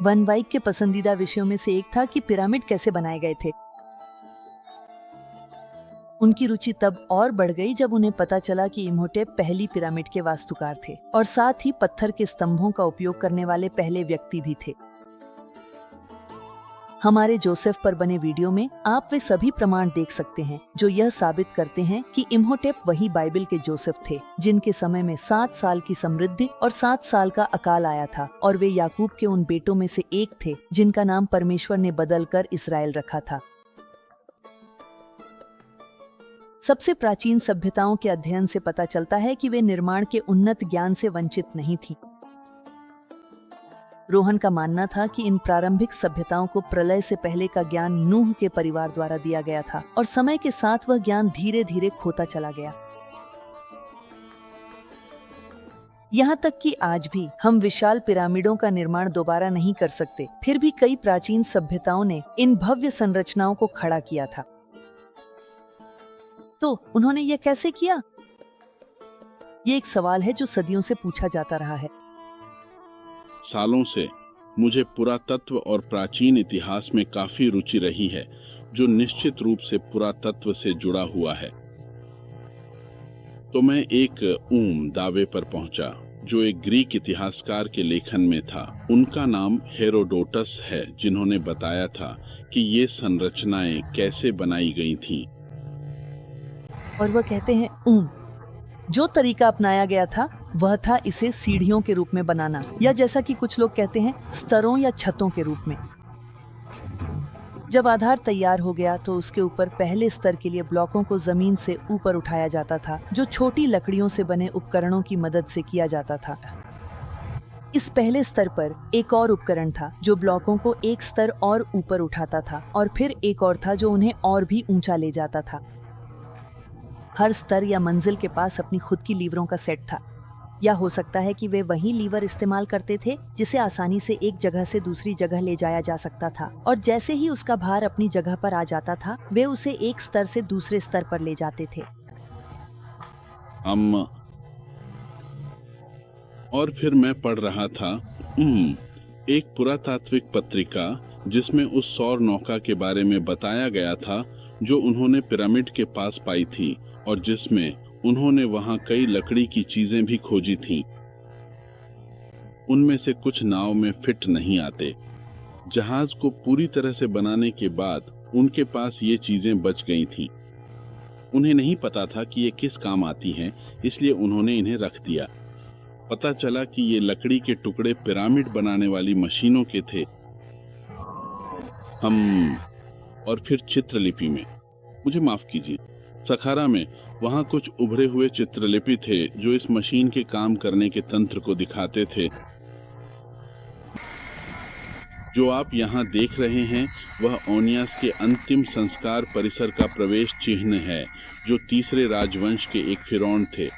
One वाइक के पसंदीदा विषयों में से एक था कि पिरामिड कैसे बनाए गए थे। उनकी रुचि तब और बढ़ गई जब उन्हें पता चला कि इम्होटेप पहली पिरामिड के वास्तुकार थे और साथ ही पत्थर के स्तंभों का उपयोग करने वाले पहले व्यक्ति भी थे। हमारे जोसेफ पर बने वीडियो में आप वे सभी प्रमाण देख सकते हैं जो यह साबित करते हैं कि इम्होटेप वही बाइबल के जोसेफ थे, जिनके समय में 7 साल की समृद्धि और 7 साल का अकाल आया था, और वे याकूब के उन बेटों में से एक थे जिनका नाम परमेश्वर ने बदलकर इसराइल रखा था। सबसे प्राचीन सभ्यताओं के अध्ययन से पता चलता है कि वे निर्माण के उन्नत ज्ञान से वंचित नहीं थी। रोहन का मानना था कि इन प्रारंभिक सभ्यताओं को प्रलय से पहले का ज्ञान नूह के परिवार द्वारा दिया गया था और समय के साथ वह ज्ञान धीरे धीरे खोता चला गया। यहाँ तक कि आज भी हम विशाल पिरामिडों का निर्माण दोबारा नहीं कर सकते, फिर भी कई प्राचीन सभ्यताओं ने इन भव्य संरचनाओं को खड़ा किया था। तो उन्होंने यह कैसे किया? ये एक सवाल है जो सदियों से पूछा जाता रहा है। सालों से मुझे पुरातत्व और प्राचीन इतिहास में काफी रुचि रही है, जो निश्चित रूप से पुरातत्व से जुड़ा हुआ है। तो मैं एक दावे पर पहुंचा जो एक ग्रीक इतिहासकार के लेखन में था। उनका नाम हेरोडोटस है, जिन्होंने बताया था कि ये संरचनाएं कैसे बनाई गई थीं। और वह कहते हैं जो तरीका अपनाया गया था वह था इसे सीढ़ियों के रूप में बनाना, या जैसा कि कुछ लोग कहते हैं स्तरों या छतों के रूप में। जब आधार तैयार हो गया तो उसके ऊपर पहले स्तर के लिए ब्लॉकों को जमीन से ऊपर उठाया जाता था, जो छोटी लकड़ियों से बने उपकरणों की मदद से किया जाता था। इस पहले स्तर पर एक और उपकरण था जो ब्लॉकों को एक स्तर और ऊपर उठाता था, और फिर एक और था जो उन्हें और भी ऊंचा ले जाता था। हर स्तर या मंजिल के पास अपनी खुद की लीवरों का सेट था, या हो सकता है कि वे वही लीवर इस्तेमाल करते थे जिसे आसानी से एक जगह से दूसरी जगह ले जाया जा सकता था, और जैसे ही उसका भार अपनी जगह पर आ जाता था वे उसे एक स्तर से दूसरे स्तर पर ले जाते थे। और फिर मैं पढ़ रहा था एक पुरातात्विक पत्रिका जिसमें उस सौर नौका के बारे में बताया गया था जो उन्होंने पिरामिड के पास पाई थी, और जिसमें उन्होंने वहां कई लकड़ी की चीजें भी खोजी थीं। उनमें से कुछ नाव में फिट नहीं आते। जहाज को पूरी तरह से बनाने के बाद उनके पास ये चीजें बच गई थीं। उन्हें नहीं पता था कि ये किस काम आती हैं, इसलिए उन्होंने इन्हें रख दिया। पता चला कि ये लकड़ी के टुकड़े पिरामिड बनाने वाली मशीनों के थे। और फिर चित्रलिपि में, मुझे माफ कीजिए, सखारा में वहां कुछ उभरे हुए चित्रलिपि थे जो इस मशीन के काम करने के तंत्र को दिखाते थे। जो आप यहाँ देख रहे हैं वह ओनियास के अंतिम संस्कार परिसर का प्रवेश चिन्ह है, जो तीसरे राजवंश के एक फिरौन थे।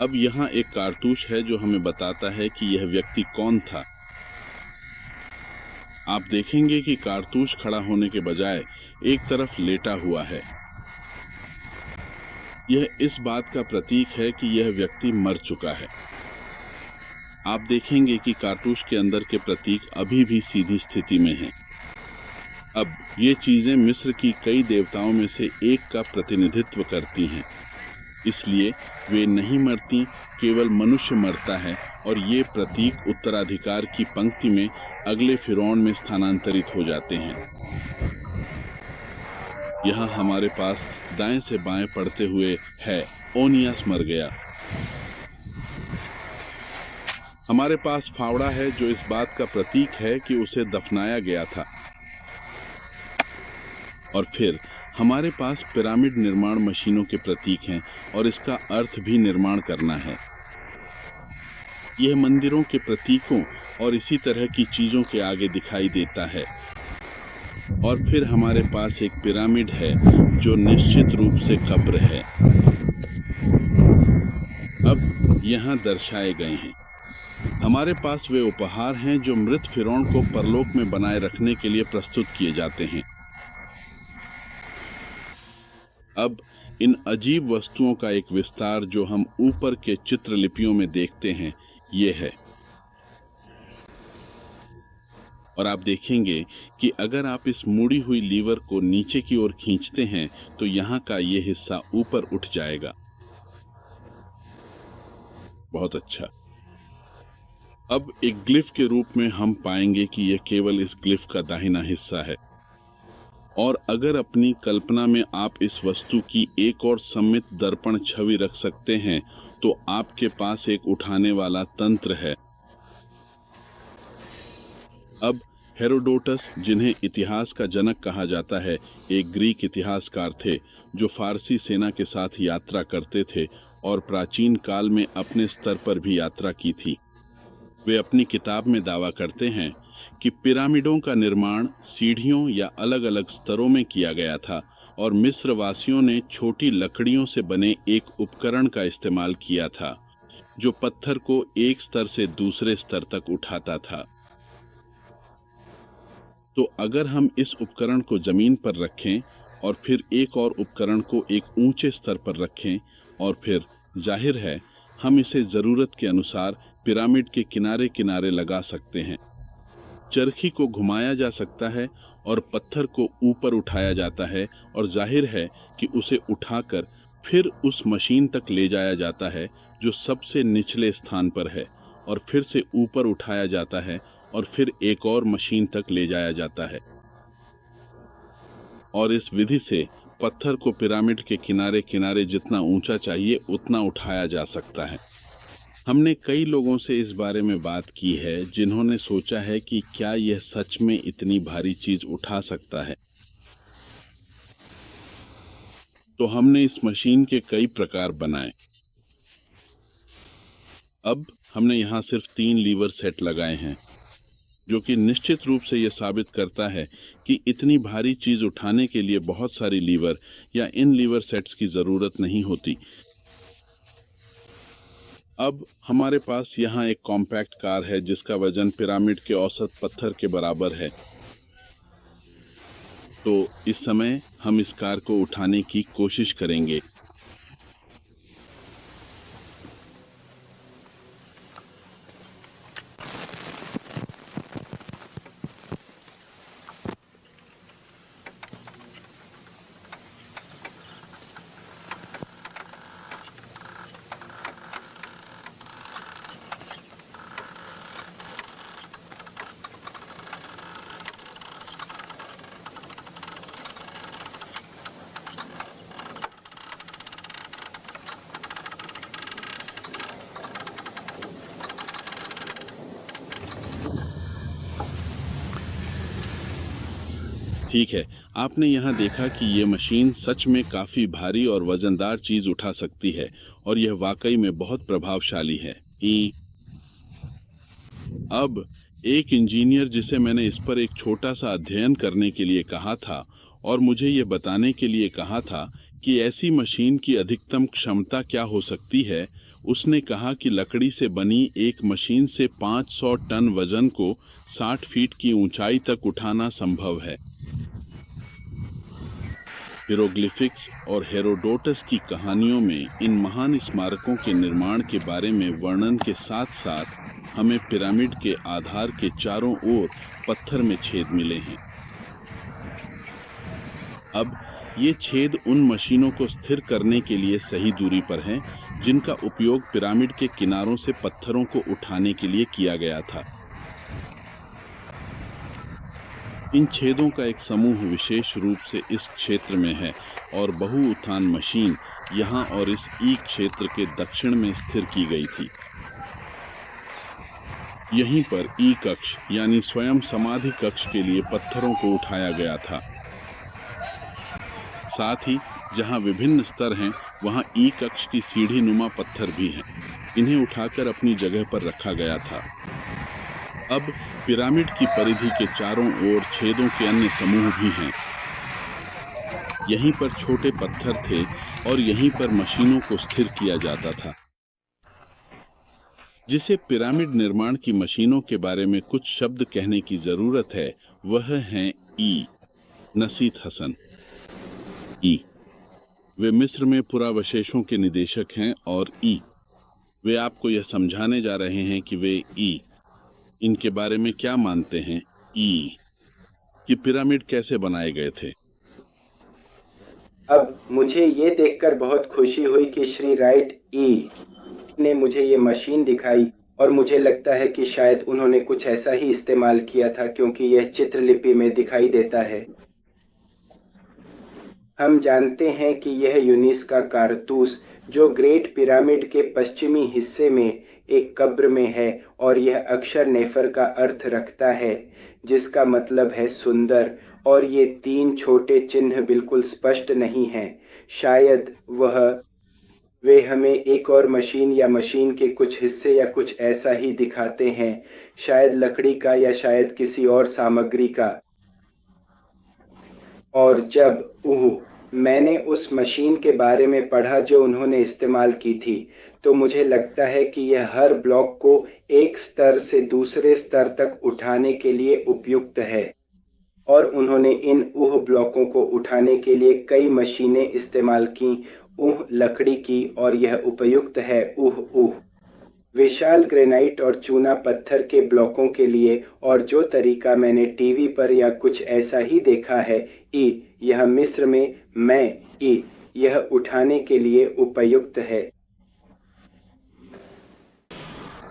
अब यहाँ एक कारतूस है जो हमें बताता है कि यह व्यक्ति कौन था। आप देखेंगे कि कारतूस खड़ा होने के बजाय एक तरफ लेटा हुआ है। यह इस बात का प्रतीक है कि यह व्यक्ति मर चुका है। आप देखेंगे कि कारतूस के अंदर के प्रतीक अभी भी सीधी स्थिति में हैं। अब ये चीजें मिस्र की कई देवताओं में से एक का प्रतिनिधित्व करती हैं, इसलिए वे नहीं मरती, केवल मनुष्य मरता है, और ये प्रतीक उत्तराधिकार की पंक्ति में अगले फिरौन में स्थानांतरित हो जाते हैं। यहाँ हमारे पास दाएं से बाएं पढ़ते हुए है, ओनियास मर गया। हमारे पास फावड़ा है जो इस बात का प्रतीक है कि उसे दफनाया गया था। और फिर हमारे पास पिरामिड निर्माण मशीनों के प्रतीक हैं, और इसका अर्थ भी निर्माण करना है। यह मंदिरों के प्रतीकों और इसी तरह की चीजों के आगे दिखाई देता है। और फिर हमारे पास एक पिरामिड है जो निश्चित रूप से कब्र है। अब यहाँ दर्शाए गए हैं। हमारे पास वे उपहार हैं जो मृत फिरौन को परलोक में बनाए रखने के लिए प्रस्तुत किए जाते हैं। अब इन अजीब वस्तुओं का एक विस्तार जो हम ऊपर के चित्रलिपियों में देखते हैं, ये है। और आप देखेंगे कि अगर आप इस मुड़ी हुई लीवर को नीचे की ओर खींचते हैं तो यहाँ का ये हिस्सा ऊपर उठ जाएगा। बहुत अच्छा। अब एक ग्लिफ के रूप में हम पाएंगे कि यह केवल इस ग्लिफ का दाहिना हिस्सा है। और अगर अपनी कल्पना में आप इस वस्तु की एक और सममित दर्पण छवि रख सकते हैं तो आपके पास एक उठाने वाला तंत्र है। अब हेरोडोटस, जिन्हें इतिहास का जनक कहा जाता है, एक ग्रीक इतिहासकार थे जो फारसी सेना के साथ यात्रा करते थे और प्राचीन काल में अपने स्तर पर भी यात्रा की थी। वे अपनी किताब में दावा करते हैं कि पिरामिडों का निर्माण सीढ़ियों या अलग अलग स्तरों में किया गया था और मिस्र वासियों ने छोटी लकड़ियों से बने एक उपकरण का इस्तेमाल किया था जो पत्थर को एक स्तर से दूसरे स्तर तक उठाता था। तो अगर हम इस उपकरण को जमीन पर रखें और फिर एक और उपकरण को एक ऊंचे स्तर पर रखें और फिर जाहिर है हम इसे जरूरत के अनुसार पिरामिड के किनारे किनारे लगा सकते हैं। चरखी को घुमाया जा सकता है और पत्थर को ऊपर उठाया जाता है और जाहिर है कि उसे उठाकर फिर उस मशीन तक ले जाया जाता है जो सबसे निचले स्थान पर है और फिर से ऊपर उठाया जाता है और फिर एक और मशीन तक ले जाया जाता है। और इस विधि से पत्थर को पिरामिड के किनारे किनारे जितना ऊंचा चाहिए उतना उठाया जा सकता है। हमने कई लोगों से इस बारे में बात की है जिन्होंने सोचा है कि क्या यह सच में इतनी भारी चीज उठा सकता है। तो हमने इस मशीन के कई प्रकार बनाए। अब हमने यहाँ सिर्फ 3 लीवर सेट लगाए हैं जो कि निश्चित रूप से यह साबित करता है कि इतनी भारी चीज उठाने के लिए बहुत सारी लीवर या इन लीवर सेट्स की जरूरत नहीं होती। अब हमारे पास यहाँ एक कॉम्पैक्ट कार है जिसका वजन पिरामिड के औसत पत्थर के बराबर है। तो इस समय हम इस कार को उठाने की कोशिश करेंगे। ठीक है, आपने यहाँ देखा कि ये मशीन सच में काफी भारी और वजनदार चीज उठा सकती है और यह वाकई में बहुत प्रभावशाली है। अब एक इंजीनियर जिसे मैंने इस पर एक छोटा सा अध्ययन करने के लिए कहा था और मुझे ये बताने के लिए कहा था कि ऐसी मशीन की अधिकतम क्षमता क्या हो सकती है, उसने कहा कि लकड़ी से बनी एक मशीन से 500 टन वजन को 60 फीट की ऊंचाई तक उठाना संभव है। हिरोग्लिफिक्स और हेरोडोटस की कहानियों में इन महान स्मारकों के निर्माण के बारे में वर्णन के साथ साथ हमें पिरामिड के आधार के चारों ओर पत्थर में छेद मिले हैं। अब ये छेद उन मशीनों को स्थिर करने के लिए सही दूरी पर हैं जिनका उपयोग पिरामिड के किनारों से पत्थरों को उठाने के लिए किया गया था। इन छेदों का एक समूह विशेष रूप से इस क्षेत्र में है और बहु उत्थान मशीन यहाँ और इस ई क्षेत्र के दक्षिण में स्थिर की गई थी। यहीं पर ई कक्ष यानी स्वयं समाधि कक्ष के लिए पत्थरों को उठाया गया था। साथ ही जहाँ विभिन्न स्तर हैं वहाँ ई कक्ष की सीढ़ी नुमा पत्थर भी हैं। इन्हें उठाकर अपनी जगह पर रखा गया था। अब पिरामिड की परिधि के चारों ओर छेदों के अन्य समूह भी हैं। यहीं पर छोटे पत्थर थे और यहीं पर मशीनों को स्थिर किया जाता था। जिसे पिरामिड निर्माण की मशीनों के बारे में कुछ शब्द कहने की जरूरत है वह हैं ई नसीत हसन। ई वे मिस्र में पुरावशेषों के निदेशक हैं और ई वे आपको यह समझाने जा रहे हैं कि वे ई इनके बारे में क्या मानते हैं। ई कि पिरामिड कैसे बनाए गए थे। अब मुझे ये देखकर बहुत खुशी हुई कि श्री राइट ई ने मुझे ये मशीन दिखाई और मुझे लगता है कि शायद उन्होंने कुछ ऐसा ही इस्तेमाल किया था क्योंकि यह चित्रलिपि में दिखाई देता है। हम जानते हैं कि यह यूनिस का कारतूस जो ग्रेट पिरामिड के पश्चिमी हिस्से में एक कब्र में है और यह अक्षर नेफर का अर्थ रखता है जिसका मतलब है सुंदर, और ये 3 छोटे चिन्ह बिल्कुल स्पष्ट नहीं हैं। शायद वे हमें एक और मशीन या मशीन के कुछ हिस्से या कुछ ऐसा ही दिखाते हैं, शायद लकड़ी का या शायद किसी और सामग्री का। और जब मैंने उस मशीन के बारे में पढ़ा जो उन्होंने इस्तेमाल की थी, तो मुझे लगता है कि यह हर ब्लॉक को एक स्तर से दूसरे स्तर तक उठाने के लिए उपयुक्त है, और उन्होंने इन ब्लॉकों को उठाने के लिए कई मशीनें इस्तेमाल की, लकड़ी की, और यह उपयुक्त है विशाल ग्रेनाइट और चूना पत्थर के ब्लॉकों के लिए। और जो तरीका मैंने टीवी पर या कुछ ऐसा ही देखा है, यह मिस्र में यह उठाने के लिए उपयुक्त है।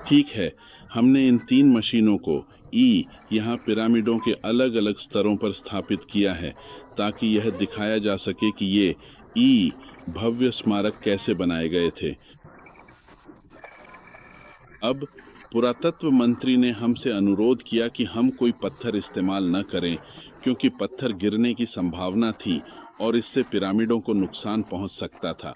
ठीक है, हमने इन 3 मशीनों को यहाँ पिरामिडों के अलग अलग स्तरों पर स्थापित किया है ताकि यह दिखाया जा सके कि ये भव्य स्मारक कैसे बनाए गए थे। अब पुरातत्व मंत्री ने हमसे अनुरोध किया कि हम कोई पत्थर इस्तेमाल न करें क्योंकि पत्थर गिरने की संभावना थी और इससे पिरामिडों को नुकसान पहुंच सकता था।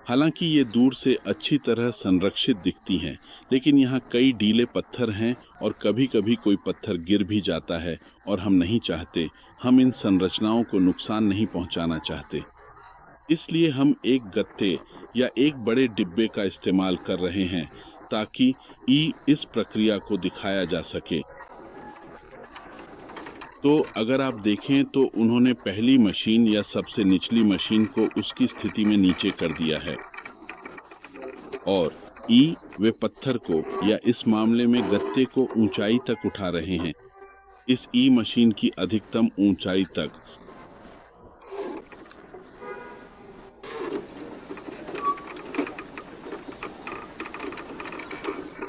हालांकि ये दूर से अच्छी तरह संरक्षित दिखती हैं, लेकिन यहाँ कई ढीले पत्थर हैं और कभी-कभी कोई पत्थर गिर भी जाता है और हम नहीं चाहते, हम इन संरचनाओं को नुकसान नहीं पहुंचाना चाहते। इसलिए हम एक गत्ते या एक बड़े डिब्बे का इस्तेमाल कर रहे हैं ताकि इस प्रक्रिया को दिखाया जा सके। तो अगर आप देखें तो उन्होंने पहली मशीन या सबसे निचली मशीन को उसकी स्थिति में नीचे कर दिया है और वे पत्थर को या इस मामले में गत्ते को ऊंचाई तक उठा रहे हैं, इस मशीन की अधिकतम ऊंचाई तक।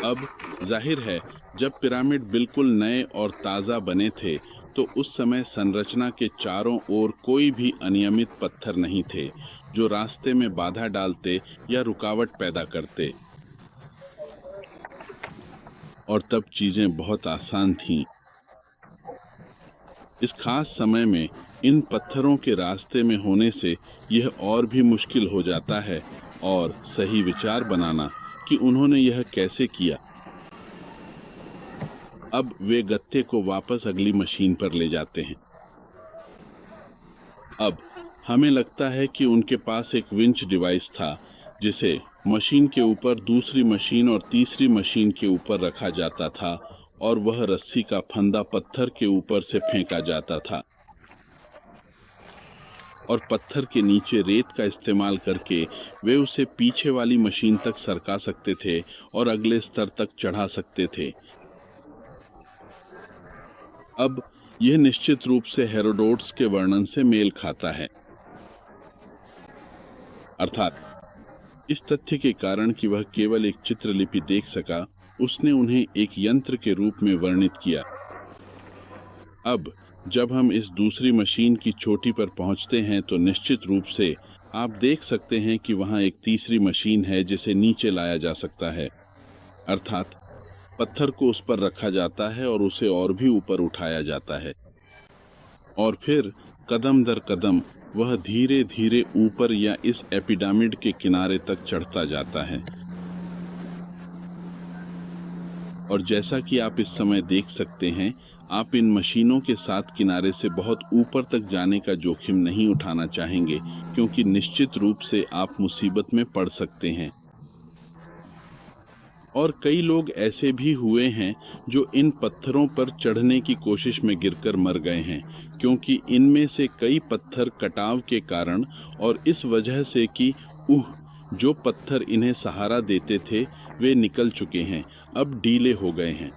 अब जाहिर है जब पिरामिड बिल्कुल नए और ताज़ा बने थे तो उस समय संरचना के चारों ओर कोई भी अनियमित पत्थर नहीं थे जो रास्ते में बाधा डालते या रुकावट पैदा करते, और तब चीजें बहुत आसान थीं। इस खास समय में इन पत्थरों के रास्ते में होने से यह और भी मुश्किल हो जाता है और सही विचार बनाना कि उन्होंने यह कैसे किया। अब वे गत्ते को वापस अगली मशीन पर ले जाते हैं। अब हमें लगता है कि उनके पास एक विंच डिवाइस था जिसे मशीन के ऊपर दूसरी मशीन और तीसरी मशीन के ऊपर रखा जाता था और वह रस्सी का फंदा पत्थर के ऊपर से फेंका जाता था और पत्थर के नीचे रेत का इस्तेमाल करके वे उसे पीछे वाली मशीन तक सरका सकते थे और अगले स्तर तक चढ़ा सकते थे। अब यह निश्चित रूप से हेरोडोटस के वर्णन से मेल खाता है, अर्थात इस तथ्य के कारण कि वह केवल एक चित्रलिपि देख सका, उसने उन्हें एक यंत्र के रूप में वर्णित किया। अब जब हम इस दूसरी मशीन की चोटी पर पहुंचते हैं तो निश्चित रूप से आप देख सकते हैं कि वहां एक तीसरी मशीन है जिसे नीचे लाया जा सकता है, अर्थात पत्थर को उस पर रखा जाता है और उसे और भी ऊपर उठाया जाता है और फिर कदम दर कदम वह धीरे धीरे ऊपर या इस एपिडामिड के किनारे तक चढ़ता जाता है। और जैसा कि आप इस समय देख सकते हैं, आप इन मशीनों के साथ किनारे से बहुत ऊपर तक जाने का जोखिम नहीं उठाना चाहेंगे क्योंकि निश्चित रूप से आप मुसीबत में पड़ सकते हैं। और कई लोग ऐसे भी हुए हैं जो इन पत्थरों पर चढ़ने की कोशिश में गिरकर मर गए हैं क्योंकि इनमें से कई पत्थर कटाव के कारण और इस वजह से कि जो पत्थर इन्हें सहारा देते थे वे निकल चुके हैं, अब ढीले हो गए हैं।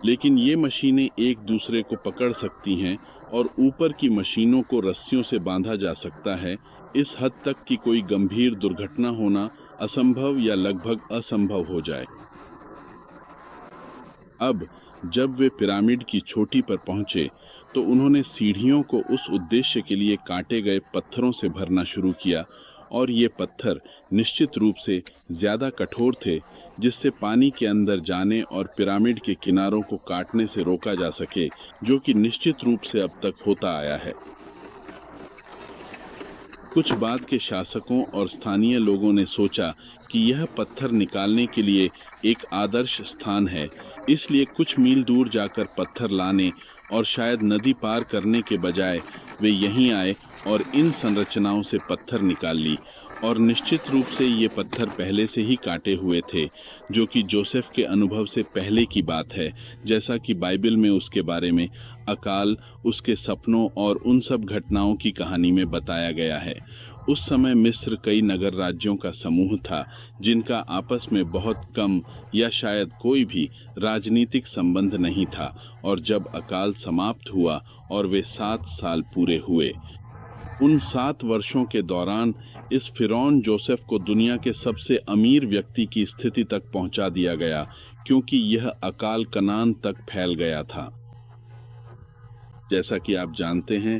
लेकिन ये मशीनें एक दूसरे को पकड़ सकती हैं और ऊपर की मशीनों को रस्सियों से बांधा जा सकता है, इस हद तक कि कोई गंभीर दुर्घटना होना असंभव या लगभग असंभव हो जाए। अब जब वे पिरामिड की चोटी पर पहुंचे तो उन्होंने सीढ़ियों को उस उद्देश्य के लिए काटे गए पत्थरों से भरना शुरू किया, और ये पत्थर निश्चित रूप से ज्यादा कठोर थे जिससे पानी के अंदर जाने और पिरामिड के किनारों को काटने से रोका जा सके, जो कि निश्चित रूप से अब तक होता आया है। कुछ बाद के शासकों और स्थानीय लोगों ने सोचा कि यह पत्थर निकालने के लिए एक आदर्श स्थान है, इसलिए कुछ मील दूर जाकर पत्थर लाने और शायद नदी पार करने के बजाय वे यहीं आए और इन संरचनाओं से पत्थर निकाल ली। और निश्चित रूप से ये पत्थर पहले से ही काटे हुए थे, जो कि जोसेफ के अनुभव से पहले की बात है, जैसा कि बाइबल में उसके बारे में अकाल, उसके सपनों और उन सब घटनाओं की कहानी में बताया गया है। उस समय मिस्र कई नगर राज्यों का समूह था जिनका आपस में बहुत कम या शायद कोई भी राजनीतिक संबंध नहीं था, और जब अकाल समाप्त हुआ और वे 7 साल पूरे हुए, उन 7 वर्षों के दौरान इस फिरौन जोसेफ को दुनिया के सबसे अमीर व्यक्ति की स्थिति तक पहुंचा दिया गया, क्योंकि यह अकाल कनान तक फैल गया था। जैसा कि आप जानते हैं,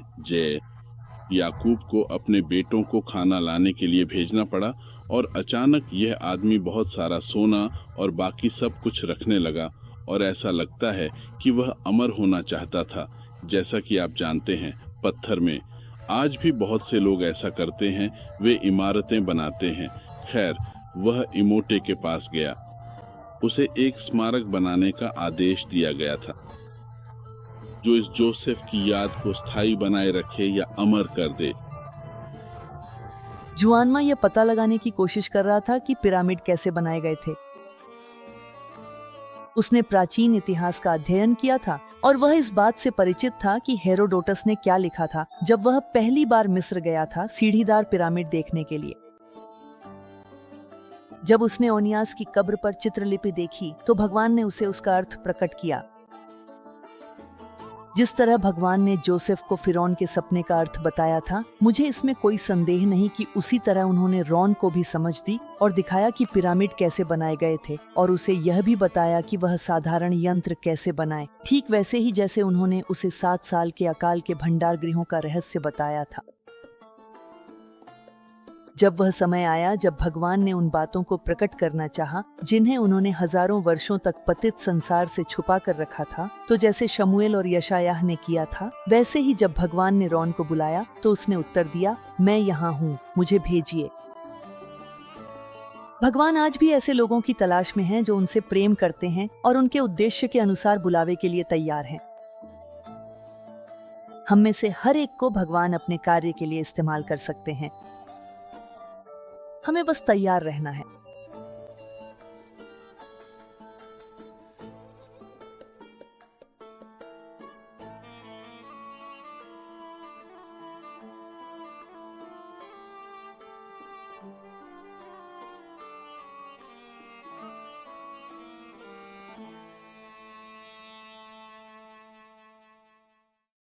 याकूब को अपने बेटों को खाना लाने के लिए भेजना पड़ा, और अचानक यह आदमी बहुत सारा सोना और बाकी सब कुछ रखने लगा, और ऐसा लगता है कि वह अमर होना चाहता था। जैसा कि आप जानते हैं, पत्थर में आज भी बहुत से लोग ऐसा करते हैं, वे इमारतें बनाते हैं। खैर, वह इमोटे के पास गया, उसे एक स्मारक बनाने का आदेश दिया गया था जो इस जोसेफ की याद को स्थायी बनाए रखे या अमर कर दे। जुआनमा यह पता लगाने की कोशिश कर रहा था कि पिरामिड कैसे बनाए गए थे। उसने प्राचीन इतिहास का अध्ययन किया था और वह इस बात से परिचित था कि हेरोडोटस ने क्या लिखा था जब वह पहली बार मिस्र गया था सीढ़ीदार पिरामिड देखने के लिए। जब उसने ओनियास की कब्र पर चित्रलिपि देखी तो भगवान ने उसे उसका अर्थ प्रकट किया। जिस तरह भगवान ने जोसेफ को फिरौन के सपने का अर्थ बताया था, मुझे इसमें कोई संदेह नहीं कि उसी तरह उन्होंने रॉन को भी समझ दी और दिखाया कि पिरामिड कैसे बनाए गए थे, और उसे यह भी बताया कि वह साधारण यंत्र कैसे बनाए, ठीक वैसे ही जैसे उन्होंने उसे 7 साल के अकाल के भंडार गृहों का रहस्य बताया था। जब वह समय आया जब भगवान ने उन बातों को प्रकट करना चाहा जिन्हें उन्होंने हजारों वर्षों तक पतित संसार से छुपा कर रखा था, तो जैसे शमूएल और यशायाह ने किया था, वैसे ही जब भगवान ने रॉन को बुलाया तो उसने उत्तर दिया, मैं यहाँ हूँ, मुझे भेजिए। भगवान आज भी ऐसे लोगों की तलाश में हैं जो उनसे प्रेम करते हैं और उनके उद्देश्य के अनुसार बुलावे के लिए तैयार हैं। हम में से हर एक को भगवान अपने कार्य के लिए इस्तेमाल कर सकते हैं, हमें बस तैयार रहना है।